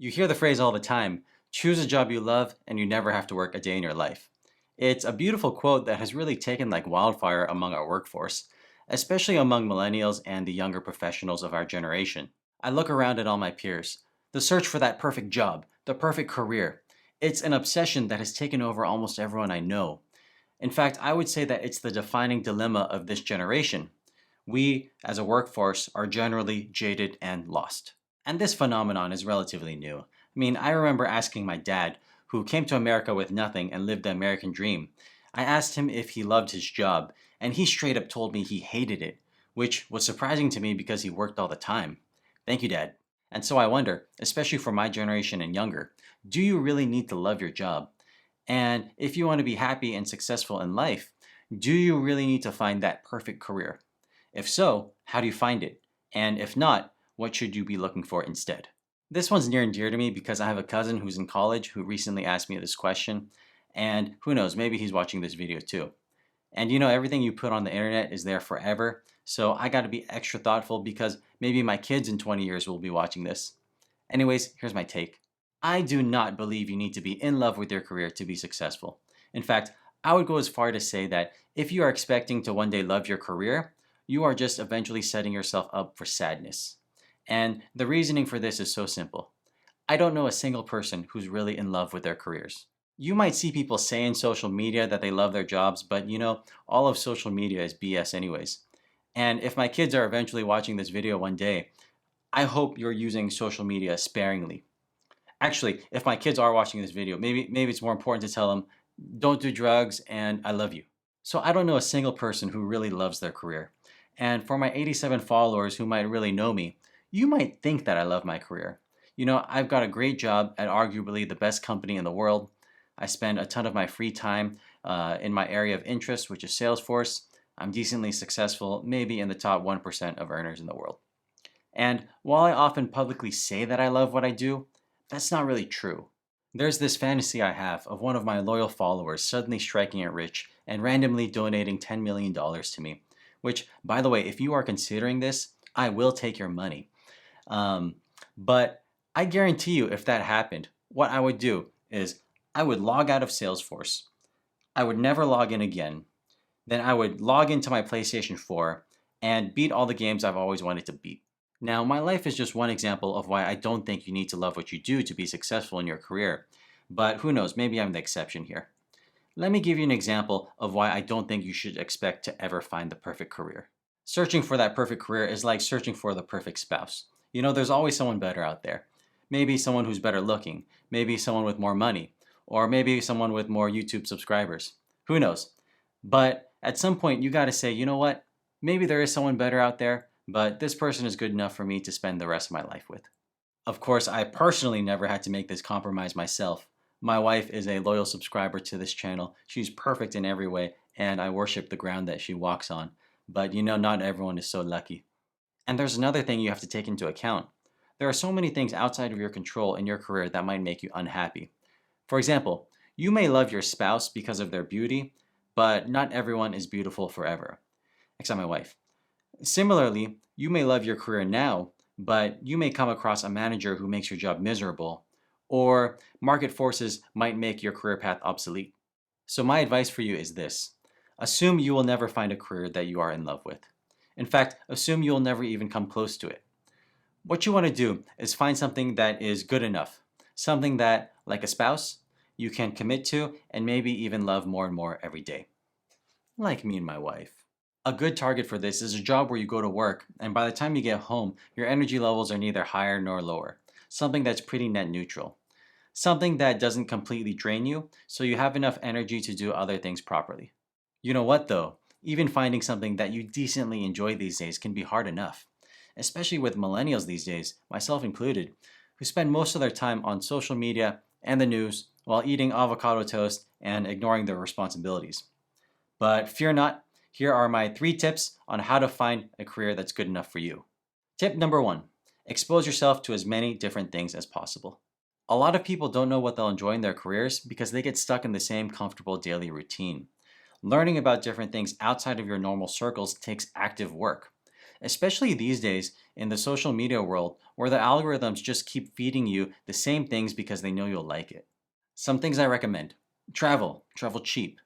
You hear the phrase all the time, choose a job you love and you never have to work a day in your life. It's a beautiful quote that has really taken like wildfire among our workforce, especially among millennials and the younger professionals of our generation. I look around at all my peers. The search for that perfect job, the perfect career. It's an obsession that has taken over almost everyone I know. In fact, I would say that it's the defining dilemma of this generation. We, as a workforce, are generally jaded and lost. And this phenomenon is relatively new. I remember asking my dad, who came to America with nothing and lived the American dream. I asked him if he loved his job, and he straight up told me he hated it, which was surprising to me because he worked all the time. Thank you, Dad. And so I wonder, especially for my generation and younger, do you really need to love your job? And if you want to be happy and successful in life, do you really need to find that perfect career? If so, how do you find it? And if not, what should you be looking for instead? This one's near and dear to me because I have a cousin who's in college who recently asked me this question. And who knows, maybe he's watching this video too. And everything you put on the internet is there forever. So I got to be extra thoughtful because maybe my kids in 20 years will be watching this. Anyways, here's my take. I do not believe you need to be in love with your career to be successful. In fact, I would go as far to say that if you are expecting to one day love your career, you are just eventually setting yourself up for sadness. And the reasoning for this is so simple. I don't know a single person who's really in love with their careers. You might see people say in social media that they love their jobs, but all of social media is BS anyways. And if my kids are eventually watching this video one day, I hope you're using social media sparingly. Actually, if my kids are watching this video, maybe it's more important to tell them, don't do drugs and I love you. So I don't know a single person who really loves their career. And for my 87 followers who might really know me, you might think that I love my career. I've got a great job at arguably the best company in the world. I spend a ton of my free time in my area of interest, which is Salesforce. I'm decently successful, maybe in the top 1% of earners in the world. And while I often publicly say that I love what I do, that's not really true. There's this fantasy I have of one of my loyal followers suddenly striking it rich and randomly donating $10 million to me. Which, by the way, if you are considering this, I will take your money. But I guarantee you, if that happened, what I would do is I would log out of Salesforce. I would never log in again. Then I would log into my PlayStation 4 and beat all the games I've always wanted to beat. Now, my life is just one example of why I don't think you need to love what you do to be successful in your career. But who knows, maybe I'm the exception here. Let me give you an example of why I don't think you should expect to ever find the perfect career. Searching for that perfect career is like searching for the perfect spouse. There's always someone better out there. Maybe someone who's better looking, maybe someone with more money, or maybe someone with more YouTube subscribers. Who knows? But at some point, you got to say, you know what? Maybe there is someone better out there, but this person is good enough for me to spend the rest of my life with. Of course, I personally never had to make this compromise myself. My wife is a loyal subscriber to this channel. She's perfect in every way, and I worship the ground that she walks on. But not everyone is so lucky. And there's another thing you have to take into account. There are so many things outside of your control in your career that might make you unhappy. For example, you may love your spouse because of their beauty, but not everyone is beautiful forever, except my wife. Similarly, you may love your career now, but you may come across a manager who makes your job miserable, or market forces might make your career path obsolete. So my advice for you is this. Assume you will never find a career that you are in love with. In fact, assume you'll never even come close to it. What you want to do is find something that is good enough, something that, like a spouse, you can commit to and maybe even love more and more every day. Like me and my wife. A good target for this is a job where you go to work and by the time you get home, your energy levels are neither higher nor lower. Something that's pretty net neutral. Something that doesn't completely drain you, so you have enough energy to do other things properly. You know what though? Even finding something that you decently enjoy these days can be hard enough. Especially with millennials these days, myself included, who spend most of their time on social media and the news while eating avocado toast and ignoring their responsibilities. But fear not, here are my 3 tips on how to find a career that's good enough for you. Tip number 1, expose yourself to as many different things as possible. A lot of people don't know what they'll enjoy in their careers because they get stuck in the same comfortable daily routine. Learning about different things outside of your normal circles takes active work. especially these days in the social media world where the algorithms just keep feeding you the same things because they know you'll like it. Some things I recommend: travel cheap,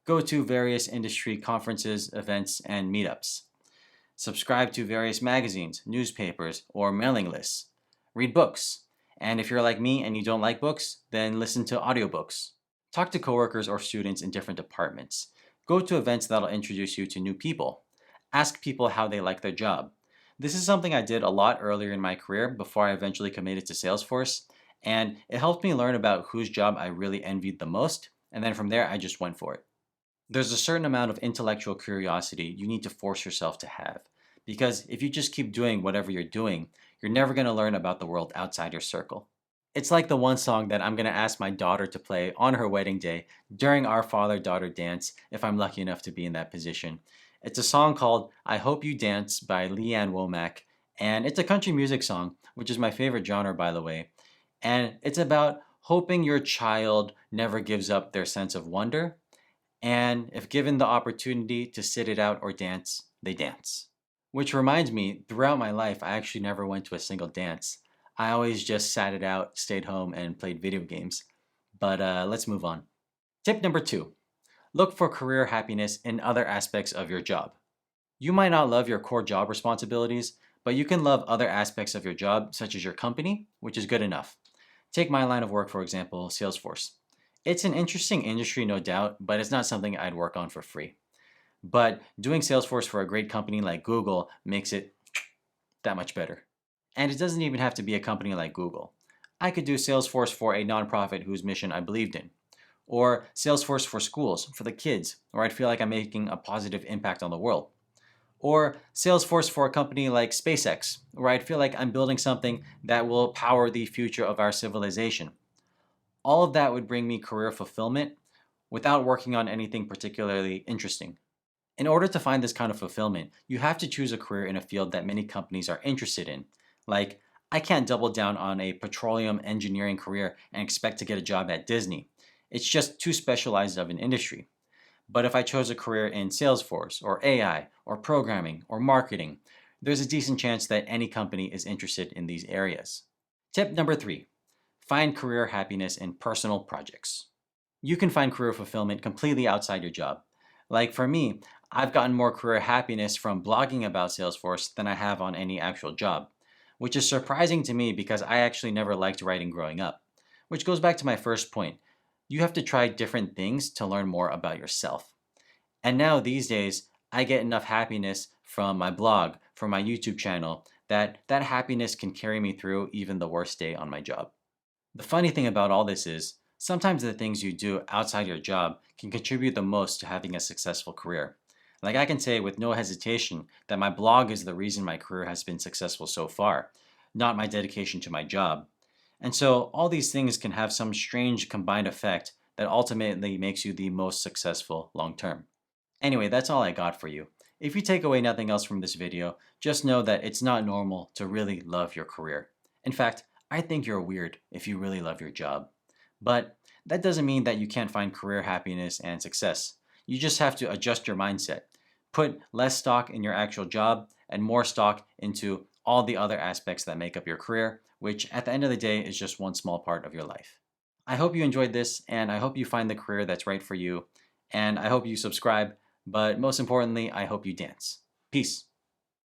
go to various industry conferences, events, and meetups, subscribe to various magazines, newspapers, or mailing lists, read books, and if you're like me and you don't like books, then listen to audiobooks. Talk to coworkers or students in different departments. Go to events that'll introduce you to new people. Ask people how they like their job. This is something I did a lot earlier in my career before I eventually committed to Salesforce, and it helped me learn about whose job I really envied the most, and then from there I just went for it. There's a certain amount of intellectual curiosity you need to force yourself to have, because if you just keep doing whatever you're doing, you're never going to learn about the world outside your circle. It's like the one song that I'm going to ask my daughter to play on her wedding day during our father daughter dance if I'm lucky enough to be in that position. It's a song called I Hope You Dance by Leanne Womack, and it's a country music song, which is my favorite genre, by the way. And it's about hoping your child never gives up their sense of wonder, and if given the opportunity to sit it out or dance, they dance. Which reminds me, throughout my life, I actually never went to a single dance. I always just sat it out, stayed home, and played video games. But let's move on. Tip number 2: look for career happiness in other aspects of your job. You might not love your core job responsibilities, but you can love other aspects of your job, such as your company, which is good enough. Take my line of work, for example, Salesforce. It's an interesting industry, no doubt, but it's not something I'd work on for free. But doing Salesforce for a great company like Google makes it that much better. And it doesn't even have to be a company like Google. I could do Salesforce for a nonprofit whose mission I believed in, or Salesforce for schools, for the kids, where I'd feel like I'm making a positive impact on the world, or Salesforce for a company like SpaceX, where I'd feel like I'm building something that will power the future of our civilization. All of that would bring me career fulfillment without working on anything particularly interesting. In order to find this kind of fulfillment, you have to choose a career in a field that many companies are interested in. Like, I can't double down on a petroleum engineering career and expect to get a job at Disney. It's just too specialized of an industry. But if I chose a career in Salesforce, or AI, or programming, or marketing, there's a decent chance that any company is interested in these areas. Tip number 3: find career happiness in personal projects. You can find career fulfillment completely outside your job. Like for me, I've gotten more career happiness from blogging about Salesforce than I have on any actual job, which is surprising to me because I actually never liked writing growing up. Which goes back to my first point: you have to try different things to learn more about yourself. And now these days, I get enough happiness from my blog, from my YouTube channel, that happiness can carry me through even the worst day on my job. The funny thing about all this is, sometimes the things you do outside your job can contribute the most to having a successful career. Like I can say with no hesitation that my blog is the reason my career has been successful so far, not my dedication to my job. And so all these things can have some strange combined effect that ultimately makes you the most successful long term. Anyway, that's all I got for you. If you take away nothing else from this video, just know that it's not normal to really love your career. In fact, I think you're weird if you really love your job. But that doesn't mean that you can't find career happiness and success. You just have to adjust your mindset. Put less stock in your actual job and more stock into all the other aspects that make up your career, which at the end of the day is just one small part of your life. I hope you enjoyed this, and I hope you find the career that's right for you, and I hope you subscribe, but most importantly, I hope you dance. Peace.